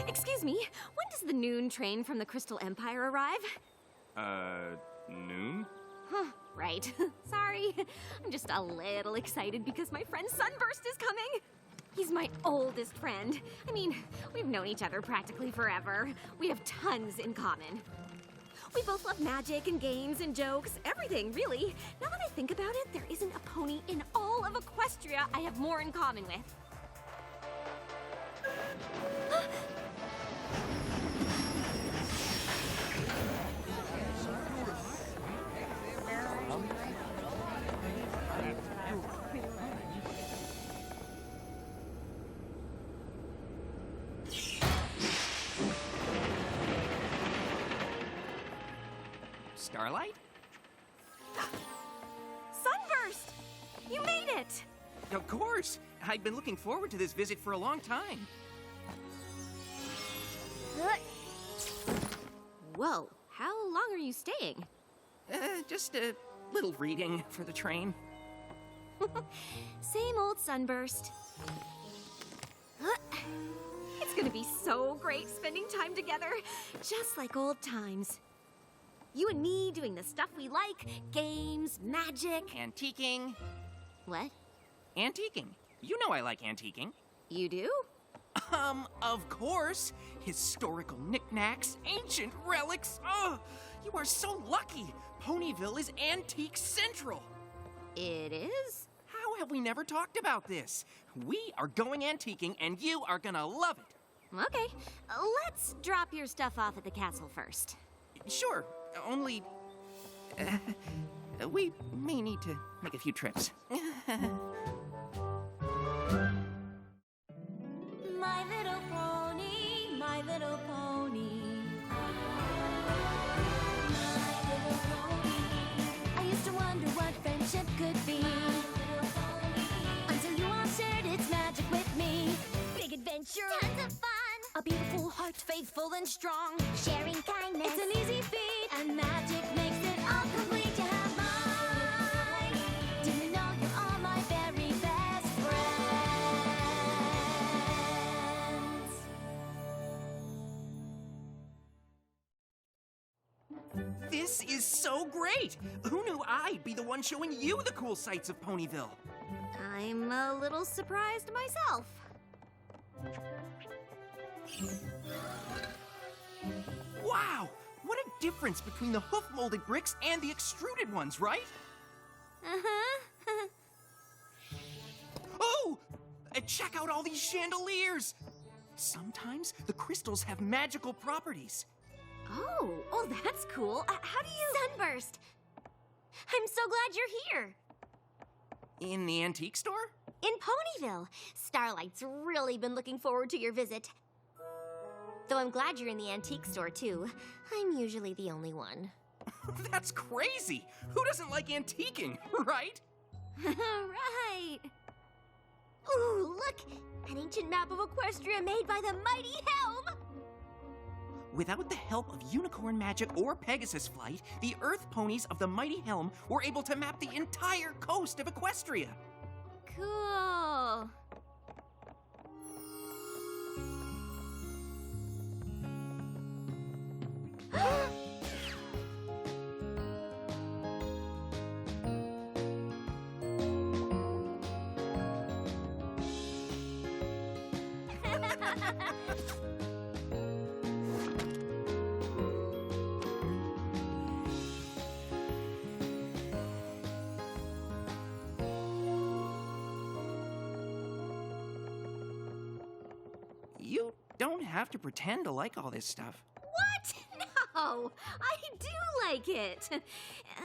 Excuse me, when does the noon train from the Crystal Empire arrive? Noon? Huh, right. Sorry. I'm just a little excited because my friend Sunburst is coming. He's my oldest friend. I mean, we've known each other practically forever. We have tons in common. We both love magic and games and jokes, everything, really. Now that I think about it, there isn't a pony in all of Equestria I have more in common with. Starlight? Sunburst! You made it! Of course! I've been looking forward to this visit for a long time. Whoa, how long are you staying? Just a little reading for the train. Same old Sunburst. It's gonna be so great spending time together, just like old times. You and me doing the stuff we like, games, magic. Antiquing. What? Antiquing. You know I like antiquing. You do? Of course. Historical knickknacks, ancient relics. Oh, you are so lucky. Ponyville is Antique Central. It is? How have we never talked about this? We are going antiquing, and you are gonna love it. Okay, let's drop your stuff off at the castle first. Sure, only... we may need to make a few trips. My little pony, my little pony. My little pony. I used to wonder what friendship could be. Until you all shared its magic with me. Big adventure. Tons of fun. A beautiful heart, faithful and strong. Sharing kindness. It's an easy feat, and magic makes it all complete. You have mine. Do you know you're all my very best friends? This is so great! Who knew I'd be the one showing you the cool sights of Ponyville? I'm a little surprised myself. Wow! What a difference between the hoof-molded bricks and the extruded ones, right? Uh-huh. Oh! Check out all these chandeliers! Sometimes the crystals have magical properties. Oh, that's cool. How do you... Sunburst. I'm so glad you're here. In the antique store? In Ponyville. Starlight's really been looking forward to your visit. Though I'm glad you're in the antique store, too. I'm usually the only one. That's crazy! Who doesn't like antiquing, right? Right. Ooh, look! An ancient map of Equestria made by the mighty Helm! Without the help of unicorn magic or Pegasus flight, the Earth ponies of the mighty Helm were able to map the entire coast of Equestria. Cool. You don't have to pretend to like all this stuff. What? No, I do like it.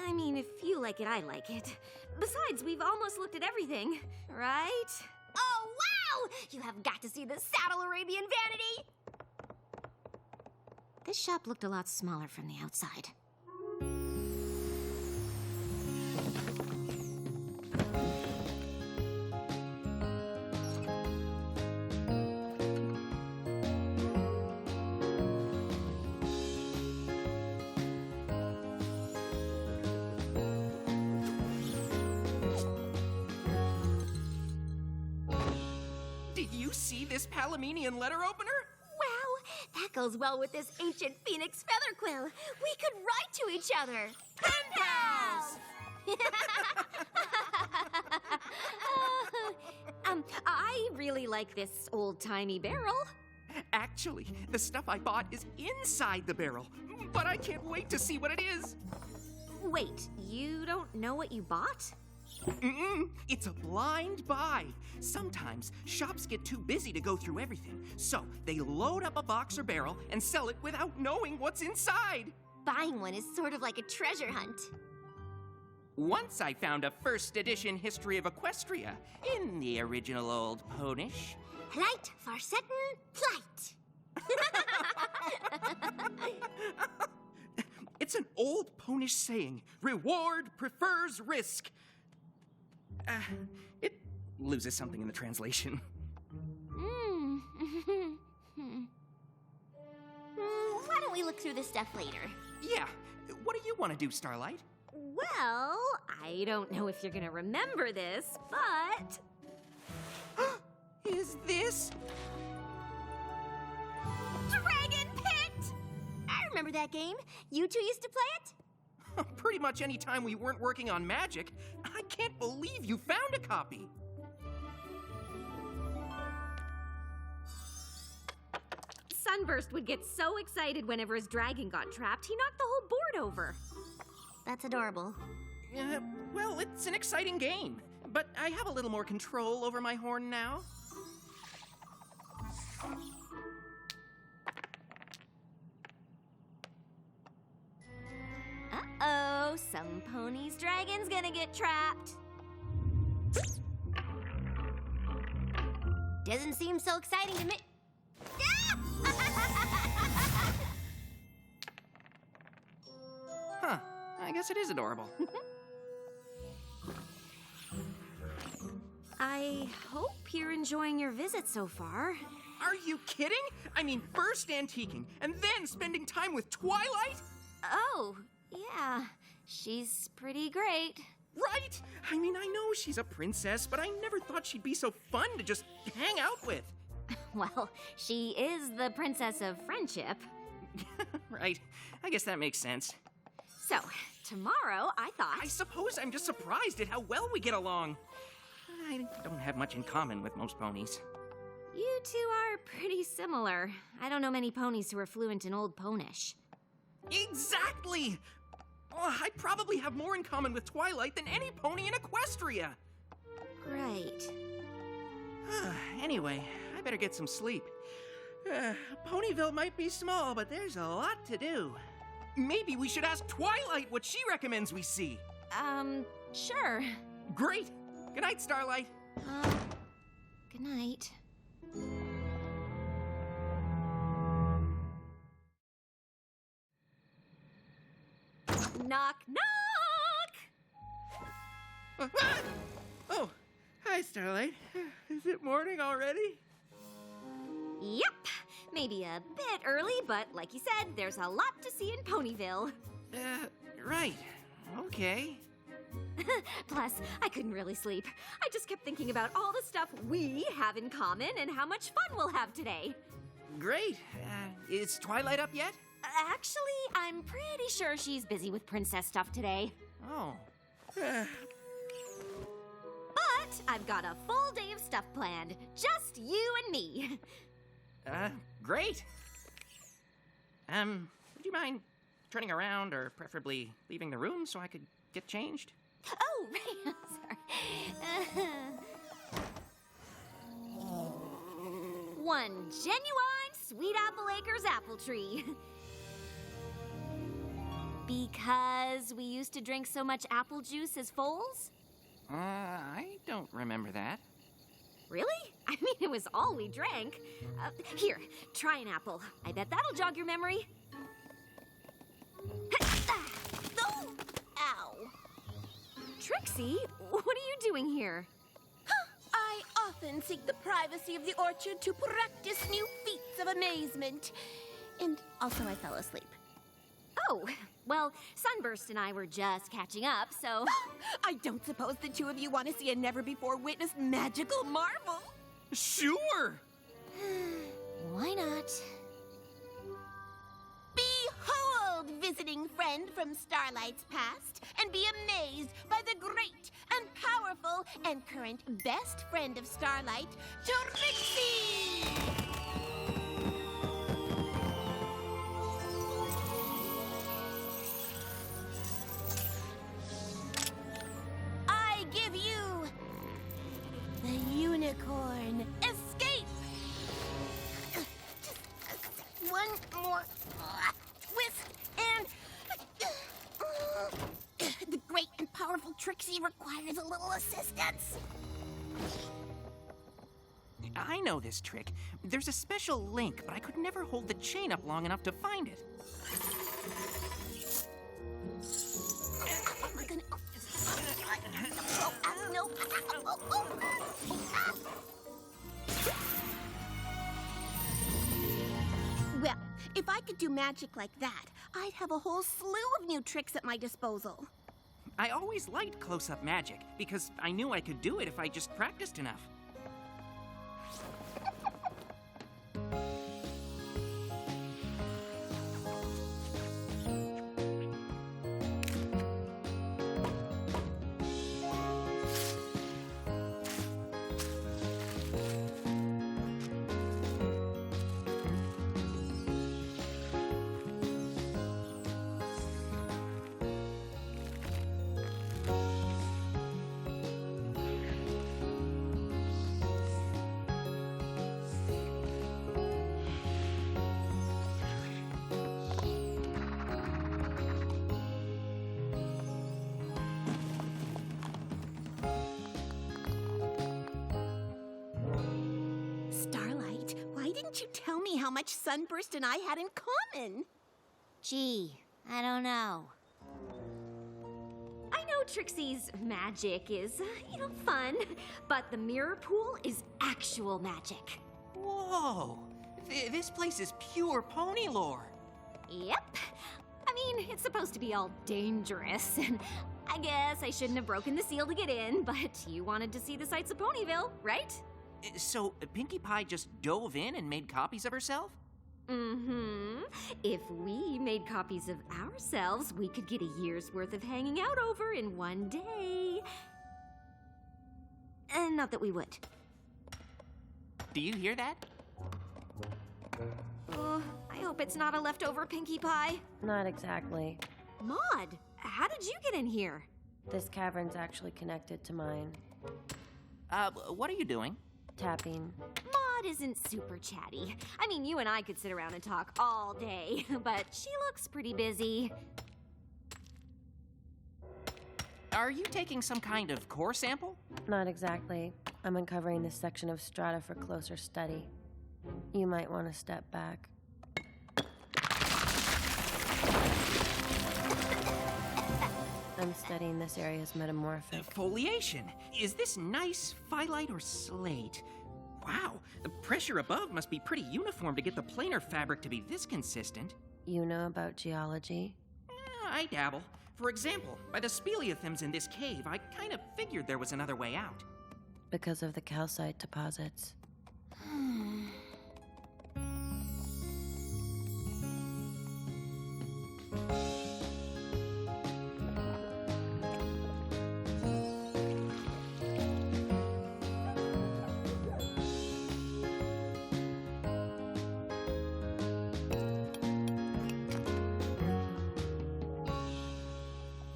I mean, if you like it, I like it. Besides, we've almost looked at everything, right? Oh, wow! You have got to see the Saddle Arabian Vanity! This shop looked a lot smaller from the outside. you see this Palamenian letter opener? Wow, that goes well with this ancient phoenix feather quill. We could write to each other. Pen pals! I really like this old-timey barrel. Actually, the stuff I bought is inside the barrel, but I can't wait to see what it is. Wait, you don't know what you bought? It's a blind buy. Sometimes shops get too busy to go through everything, so they load up a box or barrel and sell it without knowing what's inside. Buying one is sort of like a treasure hunt. Once I found a first edition history of Equestria in the original old Ponish. Plight for certain plight. It's an old Ponish saying, reward prefers risk. It loses something in the translation. Why don't we look through this stuff later? Yeah, what do you want to do, Starlight? Well, I don't know if you're gonna remember this, but... Is this? Dragon Pit! I remember that game. You two used to play it? Pretty much any time we weren't working on magic. I can't believe you found a copy. Sunburst would get so excited whenever his dragon got trapped, he knocked the whole board over. That's adorable. Well, it's an exciting game, but I have a little more control over my horn now. Uh-oh, some pony's dragon's gonna get trapped. Doesn't seem so exciting to me. Huh, I guess it is adorable. I hope you're enjoying your visit so far. Are you kidding? I mean, first antiquing, and then spending time with Twilight? Oh, yeah, she's pretty great. Right? I mean, I know she's a princess, but I never thought she'd be so fun to just hang out with. Well, she is the princess of friendship. Right, I guess that makes sense. So, tomorrow I thought... I suppose I'm just surprised at how well we get along. I don't have much in common with most ponies. You two are pretty similar. I don't know many ponies who are fluent in Old Ponish. Exactly! Oh, I probably have more in common with Twilight than any pony in Equestria. Great. Anyway, I better get some sleep. Ponyville might be small, but there's a lot to do. Maybe we should ask Twilight what she recommends we see. Sure. Great! Good night, Starlight. Good night. Knock, knock! Oh, hi, Starlight. Is it morning already? Yep. Maybe a bit early, but like you said, there's a lot to see in Ponyville. Right. Okay. Plus, I couldn't really sleep. I just kept thinking about all the stuff we have in common and how much fun we'll have today. Great. Is Twilight up yet? Actually, I'm pretty sure she's busy with princess stuff today. Oh. But I've got a full day of stuff planned. Just you and me. Great. Would you mind turning around or preferably leaving the room so I could get changed? Oh, right. Sorry. One genuine Sweet Apple Acres apple tree. Because we used to drink so much apple juice as foals? I don't remember that. Really? I mean, it was all we drank. Here, try an apple. I bet that'll jog your memory. Oh, ow. Trixie, what are you doing here? I often seek the privacy of the orchard to practice new feats of amazement. And also I fell asleep. Oh, well, Sunburst and I were just catching up, so... I don't suppose the two of you want to see a never-before-witnessed magical marvel? Sure! Why not? Behold, visiting friend from Starlight's past, and be amazed by the great and powerful and current best friend of Starlight, Trixie! I give you the unicorn escape! One more whisk and the great and powerful Trixie requires a little assistance. I know this trick. There's a special link, but I could never hold the chain up long enough to find it. Am I gonna? No. Well, if I could do magic like that, I'd have a whole slew of new tricks at my disposal. I always liked close-up magic, because I knew I could do it if I just practiced enough. Starlight, why didn't you tell me how much Sunburst and I had in common? Gee, I don't know. I know Trixie's magic is, fun, but the mirror pool is actual magic. Whoa! This place is pure pony lore. Yep. I mean, it's supposed to be all dangerous, and I guess I shouldn't have broken the seal to get in, but you wanted to see the sights of Ponyville, right? So, Pinkie Pie just dove in and made copies of herself? Mm-hmm. If we made copies of ourselves, we could get a year's worth of hanging out over in one day. And not that we would. Do you hear that? Oh, I hope it's not a leftover Pinkie Pie. Not exactly. Maud, how did you get in here? This cavern's actually connected to mine. What are you doing? Tapping. Maud isn't super chatty. I mean, you and I could sit around and talk all day, but she looks pretty busy. Are you taking some kind of core sample? Not exactly. I'm uncovering this section of strata for closer study. You might want to step back. I'm studying this area's metamorphic. Foliation. Is this nice phyllite or slate? Wow, the pressure above must be pretty uniform to get the planar fabric to be this consistent. You know about geology? I dabble. For example, by the speleothems in this cave, I kind of figured there was another way out. Because of the calcite deposits.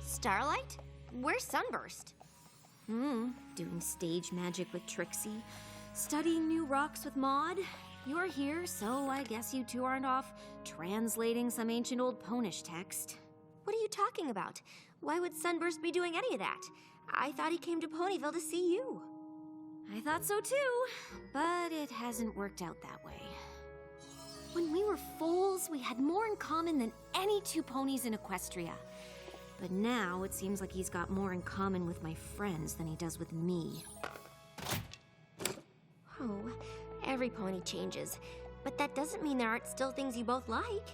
Starlight? Where's Sunburst? Doing stage magic with Trixie, studying new rocks with Maud. You're here, so I guess you two aren't off translating some ancient old Ponish text. What are you talking about? Why would Sunburst be doing any of that? I thought he came to Ponyville to see you. I thought so too, but it hasn't worked out that way. When we were foals, we had more in common than any two ponies in Equestria. But now it seems like he's got more in common with my friends than he does with me. Oh, every pony changes. But that doesn't mean there aren't still things you both like.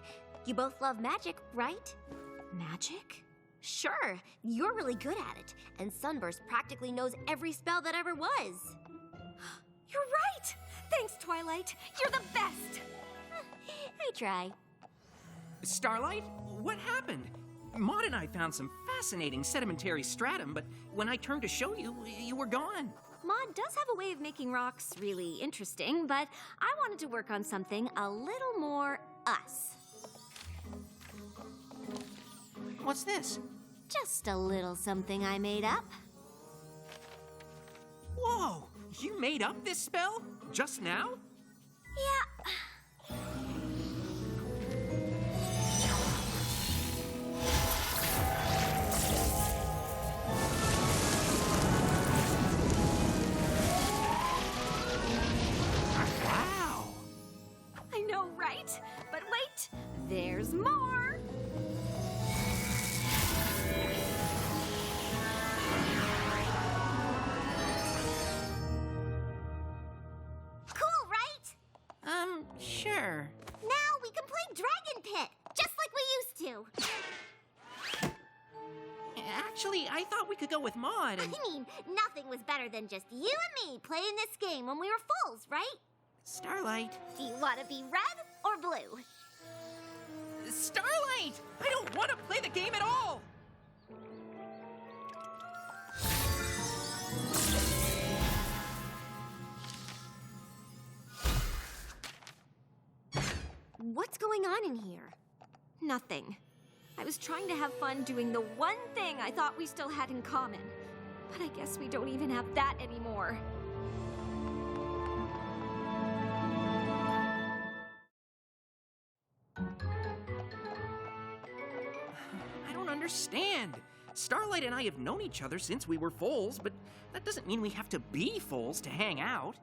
You both love magic, right? Magic? Sure, you're really good at it. And Sunburst practically knows every spell that ever was. You're right! Thanks, Twilight. You're the best. I try. Starlight, what happened? Maud and I found some fascinating sedimentary stratum, but when I turned to show you, you were gone. Maud does have a way of making rocks really interesting, but I wanted to work on something a little more us. What's this? Just a little something I made up. Whoa! You made up this spell? Just now? Yeah. Wow! I know, right? But wait, there's more. Cool, right? Sure. Now we can play Dragon Pit, just like we used to. Actually, I thought we could go with Maud and... I mean, nothing was better than just you and me playing this game when we were fools, right? Starlight. Do you want to be red or blue? Starlight! I don't want to play the game at all! What's going on in here? Nothing. I was trying to have fun doing the one thing I thought we still had in common. But I guess we don't even have that anymore. I don't understand. Starlight and I have known each other since we were foals, but that doesn't mean we have to be foals to hang out.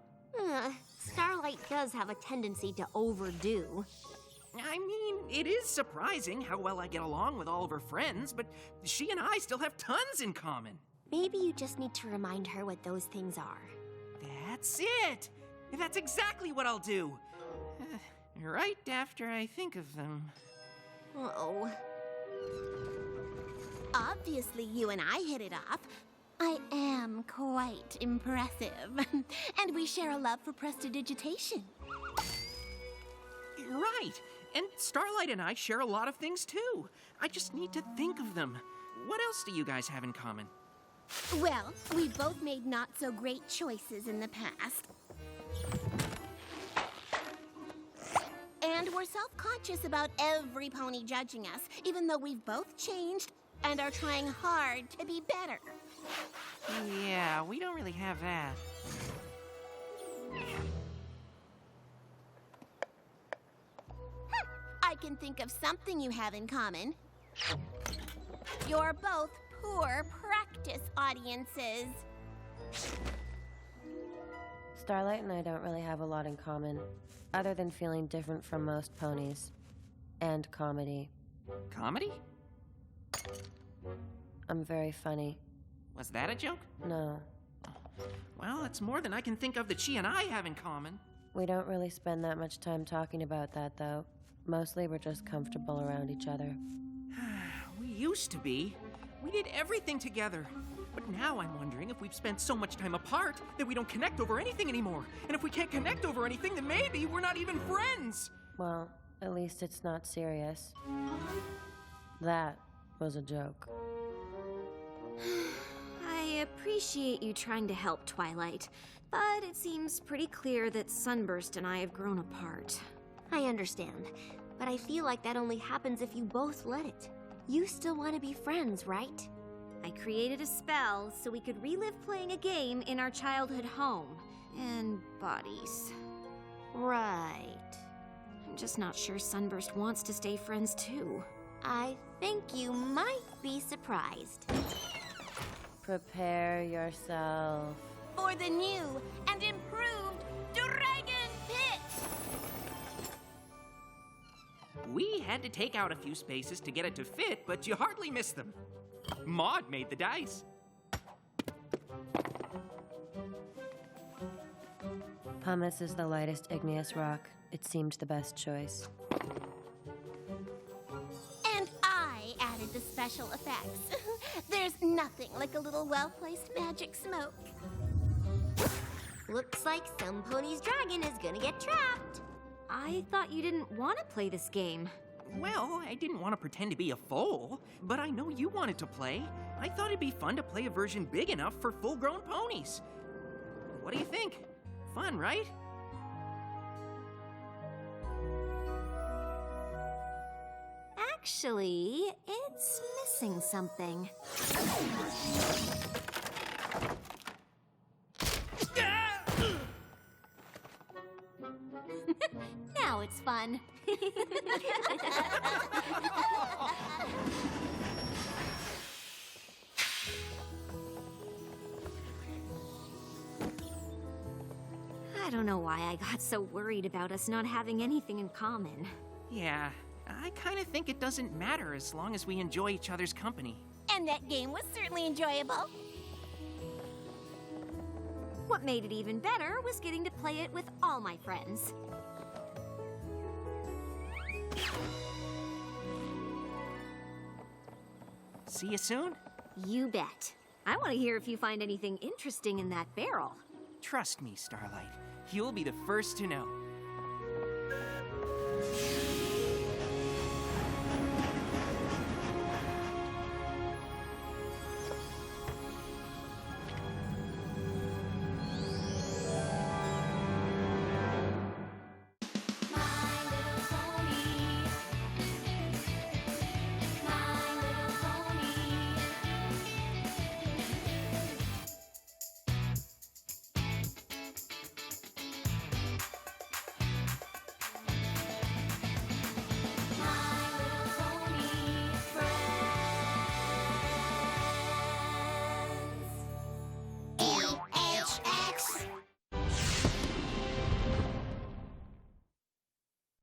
Starlight does have a tendency to overdo. I mean, it is surprising how well I get along with all of her friends, but she and I still have tons in common. Maybe you just need to remind her what those things are. That's it! That's exactly what I'll do. Right after I think of them. Uh-oh. Obviously, you and I hit it off. I am quite impressive. And we share a love for prestidigitation. Right! And Starlight and I share a lot of things too. I just need to think of them. What else do you guys have in common? Well, we both made not so great choices in the past. And we're self-conscious about every pony judging us, even though we've both changed and are trying hard to be better. Yeah, we don't really have that. I can think of something you have in common. You're both poor practice audiences. Starlight and I don't really have a lot in common, other than feeling different from most ponies. And comedy. Comedy? I'm very funny. Was that a joke? No, Well, it's more than I can think of that she and I have in common. we don't really spend that much time talking about that, though. Mostly we're just comfortable around each other. We used to be. We did everything together. But now I'm wondering if we've spent so much time apart that we don't connect over anything anymore. And if we can't connect over anything, then maybe we're not even friends. Well, at least it's not serious. That was a joke. I appreciate you trying to help, Twilight, but it seems pretty clear that Sunburst and I have grown apart. I understand, but I feel like that only happens if you both let it. You still want to be friends, right? I created a spell so we could relive playing a game in our childhood home and bodies. Right. I'm just not sure Sunburst wants to stay friends too. I think you might be surprised. Prepare yourself. For the new and improved Dragon Pit! We had to take out a few spaces to get it to fit, but you hardly missed them. Maud made the dice. Pumice is the lightest igneous rock. It seemed the best choice. And I added the special effects. There's nothing like a little well-placed magic smoke. Looks like some pony's dragon is gonna get trapped. I thought you didn't want to play this game. Well, I didn't want to pretend to be a foal, but I know you wanted to play. I thought it'd be fun to play a version big enough for full-grown ponies. What do you think? Fun, right? Actually, it's missing something. Now it's fun. I don't know why I got so worried about us not having anything in common. Yeah, I kind of think it doesn't matter as long as we enjoy each other's company. And that game was certainly enjoyable. What made it even better was getting to play it with all my friends. See you soon? You bet. I want to hear if you find anything interesting in that barrel. Trust me, Starlight. You'll be the first to know.